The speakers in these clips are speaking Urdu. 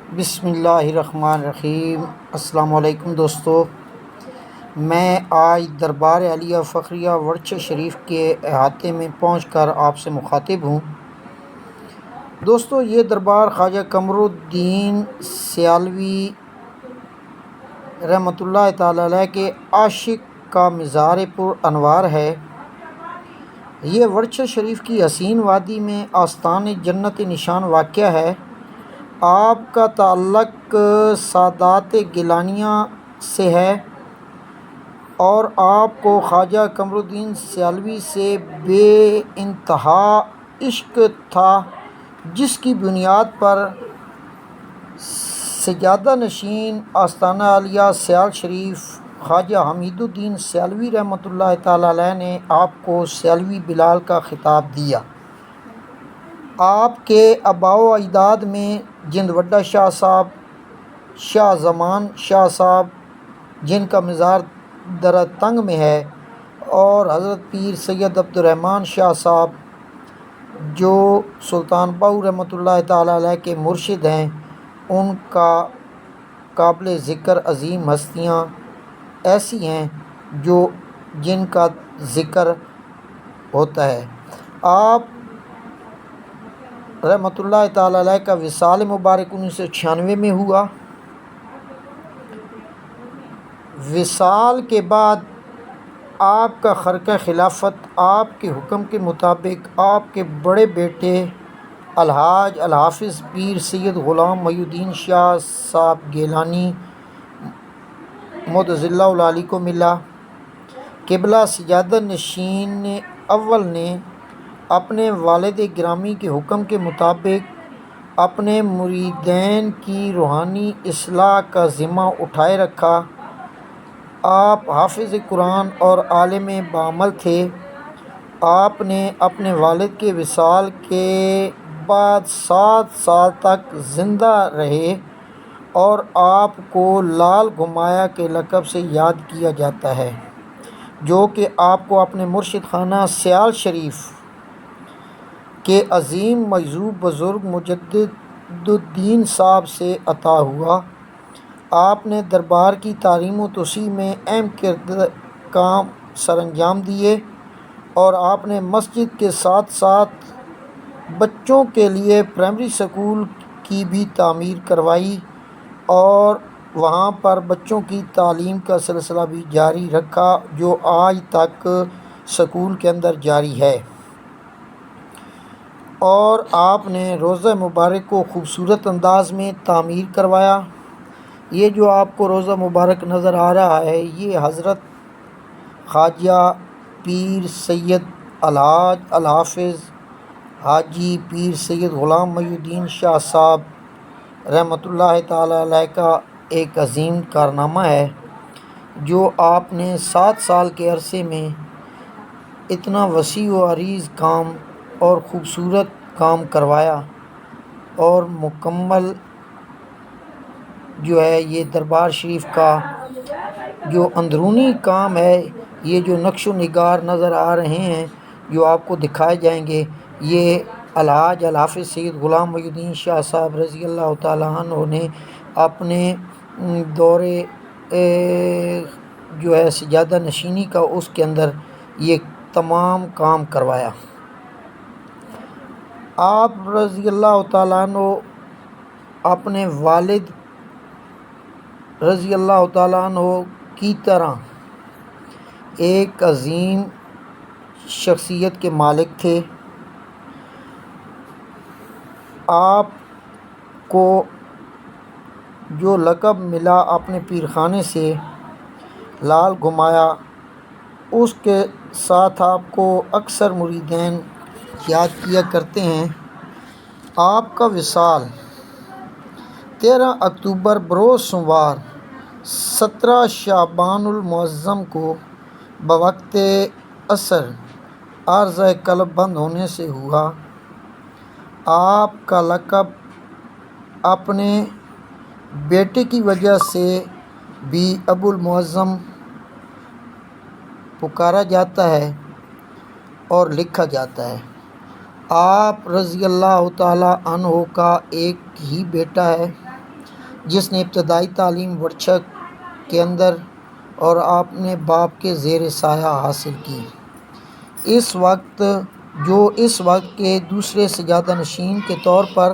بسم اللہ الرحمن الرحیم۔ السلام علیکم دوستو، میں آج دربار عالیہ فخریہ ورچہ شریف کے احاطے میں پہنچ کر آپ سے مخاطب ہوں۔ دوستو، یہ دربار خواجہ قمر الدین سیالوی رحمۃ اللہ تعالی علیہ کے عاشق کا مزار پر انوار ہے۔ یہ ورچہ شریف کی حسین وادی میں آستان جنت نشان واقع ہے۔ آپ کا تعلق سادات گیلانیہ سے ہے اور آپ کو خواجہ قمر الدین سیالوی سے بے انتہا عشق تھا، جس کی بنیاد پر سجادہ نشین آستانہ عالیہ سیال شریف خواجہ حمید الدین سیالوی رحمۃ اللہ تعالی علیہ نے آپ کو سیالوی بلال کا خطاب دیا۔ آپ کے آباء و اجداد میں جندوڈہ شاہ صاحب، شاہ زمان شاہ صاحب جن کا مزار درہ تنگ میں ہے، اور حضرت پیر سید عبدالرحمن شاہ صاحب جو سلطان باہو رحمۃ اللہ تعالی علیہ کے مرشد ہیں، ان کا قابل ذکر عظیم ہستیاں ایسی ہیں جن کا ذکر ہوتا ہے۔ آپ رحمۃ اللہ تعالی علیہ کا وصال مبارک 1996 میں ہوا۔ وصال کے بعد آپ کا خرقہ خلافت آپ کے حکم کے مطابق آپ کے بڑے بیٹے الحاج الحافظ پیر سید غلام محی الدین شاہ صاحب گیلانی مدظ اللہ العالی کو ملا۔ قبلہ سجادہ نشین اول نے اپنے والد گرامی کے حکم کے مطابق اپنے مریدین کی روحانی اصلاح کا ذمہ اٹھائے رکھا۔ آپ حافظ قرآن اور عالم بعمل تھے۔ آپ نے اپنے والد کے وصال کے بعد 7 سال تک زندہ رہے اور آپ کو لال گھمایا کے لقب سے یاد کیا جاتا ہے، جو کہ آپ کو اپنے مرشد خانہ سیال شریف کے عظیم مجذوب بزرگ مجدد الدین صاحب سے عطا ہوا۔ آپ نے دربار کی تعلیم و توسیع میں اہم کام سر انجام دیے اور آپ نے مسجد کے ساتھ ساتھ بچوں کے لیے پرائمری اسکول کی بھی تعمیر کروائی اور وہاں پر بچوں کی تعلیم کا سلسلہ بھی جاری رکھا، جو آج تک اسکول کے اندر جاری ہے۔ اور آپ نے روضہ مبارک کو خوبصورت انداز میں تعمیر کروایا۔ یہ جو آپ کو روضہ مبارک نظر آ رہا ہے، یہ حضرت خواجہ پیر سید الحاج الحافظ حاجی پیر سید غلام محی الدین شاہ صاحب رحمۃ اللہ تعالی علیہ کا ایک عظیم کارنامہ ہے، جو آپ نے 7 سال کے عرصے میں اتنا وسیع و عریض کام اور خوبصورت کام کروایا، اور مکمل جو ہے یہ دربار شریف کا جو اندرونی کام ہے، یہ جو نقش و نگار نظر آ رہے ہیں جو آپ کو دکھائے جائیں گے، یہ الحاج الحافظ سید غلام محی الدین شاہ صاحب رضی اللہ تعالیٰ عنہ نے اپنے دور جو ہے سجادہ نشینی کا، اس کے اندر یہ تمام کام کروایا۔ آپ رضی اللہ تعالیٰ عنہ اپنے والد رضی اللہ تعالیٰ عنہ کی طرح ایک عظیم شخصیت کے مالک تھے۔ آپ کو جو لقب ملا اپنے پیرخانے سے لال گھمایا، اس کے ساتھ آپ کو اکثر مریدین یاد کیا کرتے ہیں۔ آپ کا وصال 13 اکتوبر بروز سوموار 17 شعبان المعظم کو بوقت عصر عارضہ قلب بند ہونے سے ہوا۔ آپ کا لقب اپنے بیٹے کی وجہ سے بھی ابو المعظم پکارا جاتا ہے اور لکھا جاتا ہے۔ آپ رضی اللہ تعالیٰ عنہ کا ایک ہی بیٹا ہے جس نے ابتدائی تعلیم ورچھک کے اندر اور آپ نے باپ کے زیر سایہ حاصل کی۔ اس وقت کے دوسرے سجادہ نشین کے طور پر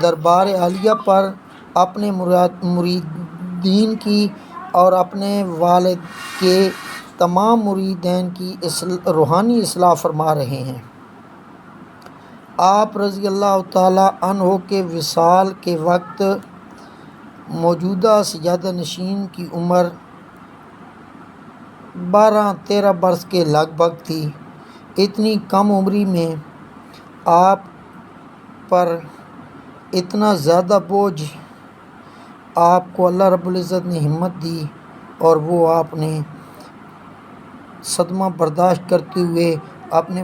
دربار عالیہ پر اپنے مریدین کی اور اپنے والد کے تمام مریدین کی روحانی اصلاح فرما رہے ہیں۔ آپ رضی اللہ تعالیٰ عنہ کے وصال کے وقت موجودہ سجادہ نشین کی عمر 12-13 برس کے لگ بھگ تھی۔ اتنی کم عمری میں آپ پر اتنا زیادہ بوجھ آپ کو اللہ رب العزت نے ہمت دی اور وہ آپ نے صدمہ برداشت کرتے ہوئے اپنے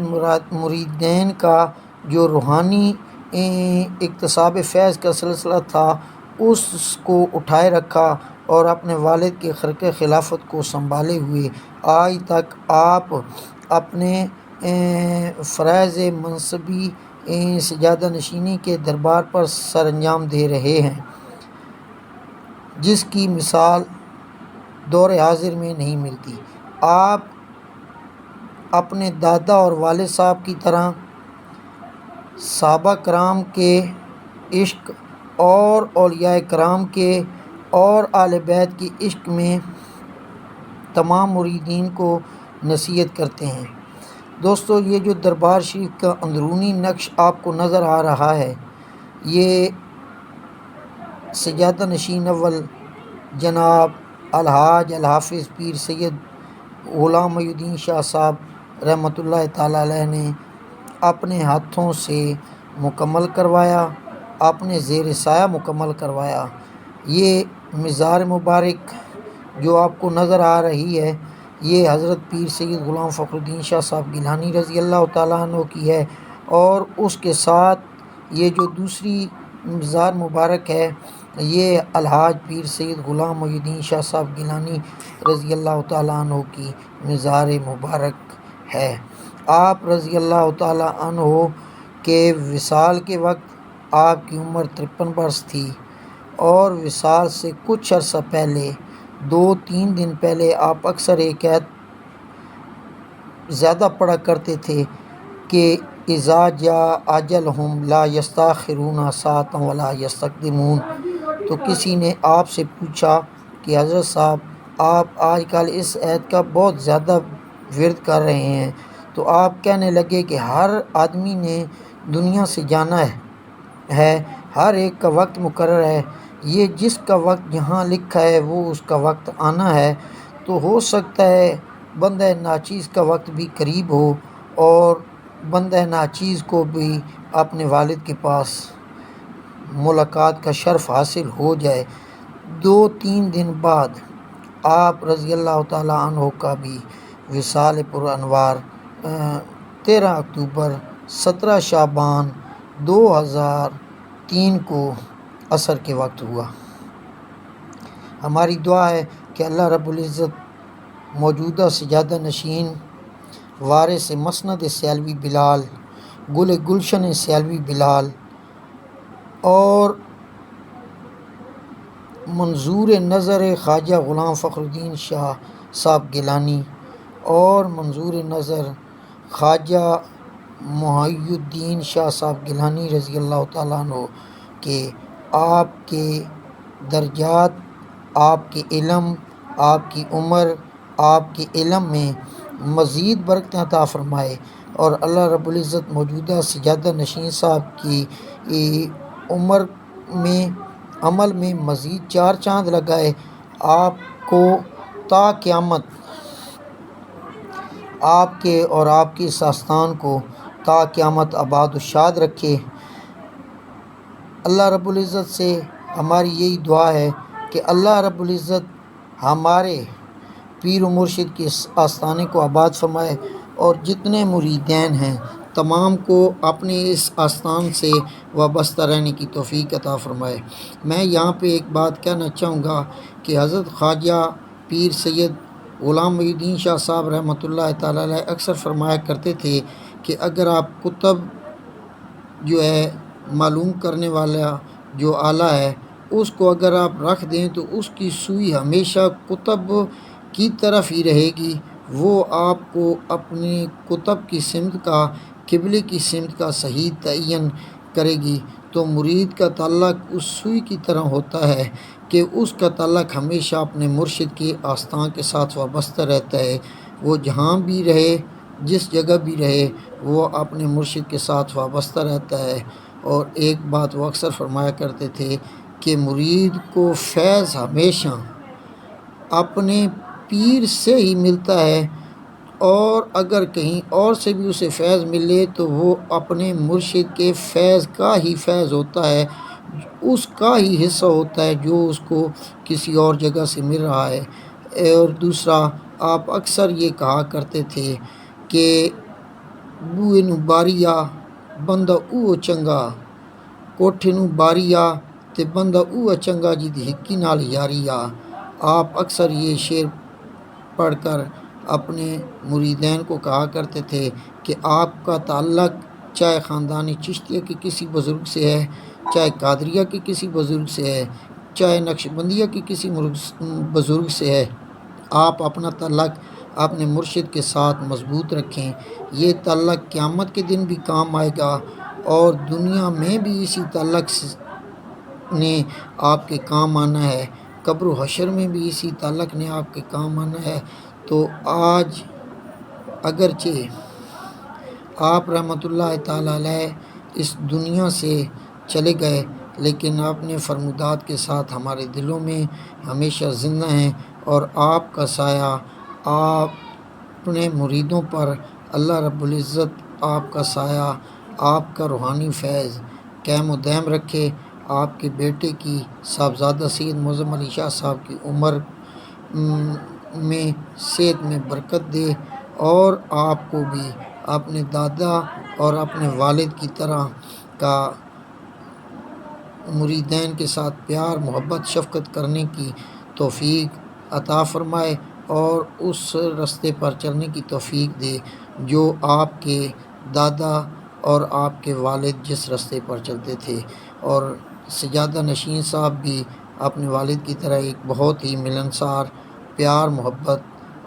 مریدین کا جو روحانی اکتساب فیض کا سلسلہ تھا اس کو اٹھائے رکھا اور اپنے والد کے خرقہ خلافت کو سنبھالے ہوئے آج تک آپ اپنے فرائض منصبی سجادہ نشینی کے دربار پر سر انجام دے رہے ہیں، جس کی مثال دور حاضر میں نہیں ملتی۔ آپ اپنے دادا اور والد صاحب کی طرح صحابہ کرام کے عشق اور اولیاء کرام کے اور اہل بیت کے عشق میں تمام مریدین کو نصیحت کرتے ہیں۔ دوستو، یہ جو دربار شریف کا اندرونی نقش آپ کو نظر آ رہا ہے، یہ سجادہ نشین اول جناب الحاج الحافظ پیر سید غلام محی الدین شاہ صاحب رحمۃ اللہ تعالیٰ علیہ نے اپنے ہاتھوں سے مکمل کروایا، اپنے زیر سایہ مکمل کروایا۔ یہ مزار مبارک جو آپ کو نظر آ رہی ہے، یہ حضرت پیر سید غلام فخر الدین شاہ صاحب گیلانی رضی اللہ تعالیٰ عنہ کی ہے، اور اس کے ساتھ یہ جو دوسری مزار مبارک ہے یہ الحاج پیر سید غلام محی الدین شاہ صاحب گیلانی رضی اللہ تعالیٰ عنہ کی مزار مبارک ہے۔ آپ رضی اللہ تعالیٰ عنہ کے وصال کے وقت آپ کی عمر 53 برس تھی، اور وصال سے کچھ عرصہ پہلے 2-3 دن پہلے آپ اکثر ایک آیت زیادہ پڑھا کرتے تھے کہ اذا جاء اجلہم لا یستاخرون ساعۃ ولا یستقدمون۔ تو کسی نے آپ سے پوچھا کہ حضرت صاحب آپ آج کل اس آیت کا بہت زیادہ ورد کر رہے ہیں، تو آپ کہنے لگے کہ ہر آدمی نے دنیا سے جانا ہے، ہر ایک کا وقت مقرر ہے، یہ جس کا وقت یہاں لکھا ہے وہ اس کا وقت آنا ہے، تو ہو سکتا ہے بندہ ناچیز کا وقت بھی قریب ہو اور بندہ ناچیز کو بھی اپنے والد کے پاس ملاقات کا شرف حاصل ہو جائے۔ 2-3 دن بعد آپ رضی اللہ تعالیٰ عنہ کا بھی وصال پر انوار 13 اکتوبر 17 شعبان 2003 کو عصر کے وقت ہوا۔ ہماری دعا ہے کہ اللہ رب العزت موجودہ سجادہ نشین وارث مسند سیالوی بلال، گل گلشن سیالوی بلال اور منظور نظر خواجہ غلام فخر الدین شاہ صاحب گیلانی اور منظور نظر خواجہ محی الدین شاہ صاحب گیلانی رضی اللہ تعالیٰ عنہ کے آپ کے درجات، آپ کے علم، آپ کی عمر، آپ کے علم میں مزید برکتیں عطا فرمائے، اور اللہ رب العزت موجودہ سجادہ نشین صاحب کی عمر میں عمل میں مزید 4 چاند لگائے، آپ کو تا قیامت آپ کے اور آپ کی ساستان کو تا قیامت آباد و شاد رکھے۔ اللہ رب العزت سے ہماری یہی دعا ہے کہ اللہ رب العزت ہمارے پیر و مرشد کے آستانے کو آباد فرمائے، اور جتنے مریدین ہیں تمام کو اپنے اس آستان سے وابستہ رہنے کی توفیق عطا فرمائے۔ میں یہاں پہ ایک بات کہنا چاہوں گا کہ حضرت خواجہ پیر سید غلام محی الدین شاہ صاحب رحمۃ اللہ تعالیٰ علیہ اکثر فرمایا کرتے تھے کہ اگر آپ کتب جو ہے معلوم کرنے والا جو آلہ ہے اس کو اگر آپ رکھ دیں تو اس کی سوئی ہمیشہ قطب کی طرف ہی رہے گی، وہ آپ کو اپنی قطب کی سمت کا، قبلے کی سمت کا صحیح تعین کرے گی۔ تو مرید کا تعلق اس سوئی کی طرح ہوتا ہے کہ اس کا تعلق ہمیشہ اپنے مرشد کے آستان کے ساتھ وابستہ رہتا ہے۔ وہ جہاں بھی رہے، جس جگہ بھی رہے، وہ اپنے مرشد کے ساتھ وابستہ رہتا ہے۔ اور ایک بات وہ اکثر فرمایا کرتے تھے کہ مرید کو فیض ہمیشہ اپنے پیر سے ہی ملتا ہے، اور اگر کہیں اور سے بھی اسے فیض ملے تو وہ اپنے مرشد کے فیض کا ہی فیض ہوتا ہے، اس کا ہی حصہ ہوتا ہے جو اس کو کسی اور جگہ سے مل رہا ہے۔ اور دوسرا، آپ اکثر یہ کہا کرتے تھے کہ بوئے نو باری آ بندہ اوہ چنگا، کوٹھے نو باری آ تے بندہ اوہ چنگا جی دی ہکی نال یاری آ۔ آپ اکثر یہ شعر پڑھ کر اپنے مریدین کو کہا کرتے تھے کہ آپ کا تعلق چاہے خاندانی چشتیہ کے کسی بزرگ سے ہے، چاہے قادریہ کے کسی بزرگ سے ہے، چاہے نقشبندیہ کے کسی بزرگ سے ہے، آپ اپنا تعلق اپنے مرشد کے ساتھ مضبوط رکھیں۔ یہ تعلق قیامت کے دن بھی کام آئے گا، اور دنیا میں بھی اسی تعلق نے آپ کے کام آنا ہے، قبر و حشر میں بھی اسی تعلق نے آپ کے کام آنا ہے۔ تو آج اگرچہ آپ رحمۃ اللہ تعالیٰ علیہ اس دنیا سے چلے گئے، لیکن اپنے فرمودات کے ساتھ ہمارے دلوں میں ہمیشہ زندہ ہیں، اور آپ کا سایہ اپنے مریدوں پر اللہ رب العزت آپ کا سایہ، آپ کا روحانی فیض قائم و دائم رکھے۔ آپ کے بیٹے کی صاحبزادہ سید معظم علی شاہ صاحب کی عمر میں صحت میں برکت دے، اور آپ کو بھی اپنے دادا اور اپنے والد کی طرح کا مریدین کے ساتھ پیار، محبت، شفقت کرنے کی توفیق عطا فرمائے، اور اس راستے پر چلنے کی توفیق دے جو آپ کے دادا اور آپ کے والد جس راستے پر چلتے تھے۔ اور سجادہ نشین صاحب بھی اپنے والد کی طرح ایک بہت ہی ملنسار، پیار، محبت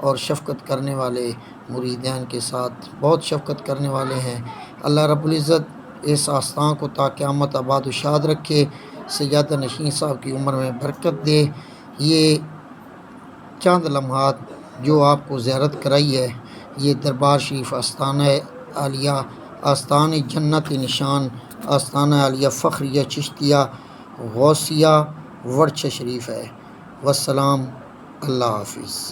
اور شفقت کرنے والے مریدین کے ساتھ بہت شفقت کرنے والے ہیں۔ اللہ رب العزت اس آستان کو تا قیامت آباد و شاد رکھے، سجادہ نشین صاحب کی عمر میں برکت دے۔ یہ چند لمحات جو آپ کو زیارت کرائی ہے، یہ دربار شریف آستانہ عالیہ، آستان جنت نشان، آستانہ عالیہ فخریہ چشتیہ غوثیہ ورچہ شریف ہے۔ والسلام، اللہ حافظ۔